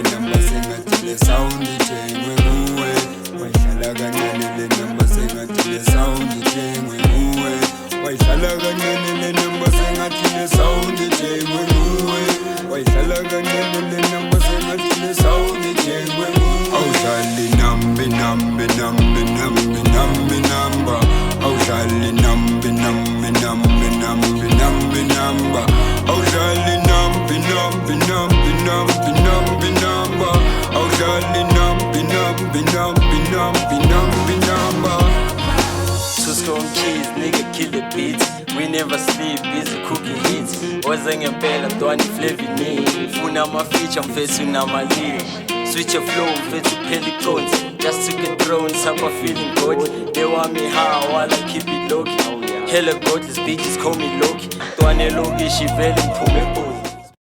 le number sengathi le sound ithengwe nguwe wayihlala kancane le number sengathi le sound ithengwe nguwe wayihlala kancane le number sengathi le sound ithengwe nguwe wayihlala kancane le number sengathi le sound ithengwe nguwe awudlali number awudlali number awudlali number awudlali number. Two strong kids, nigga kill the beats. We never sleep, busy cooking hits. Waza ngempela mntwana flavor me. Funa my feature, mfethu namali. Switch your flow, mfethu pelicons. Just took a drone, sapa feeling good. They want me high while I keep it low key. Hella godless bitches call me Loki. Mntwana loki, she vele mphume booty.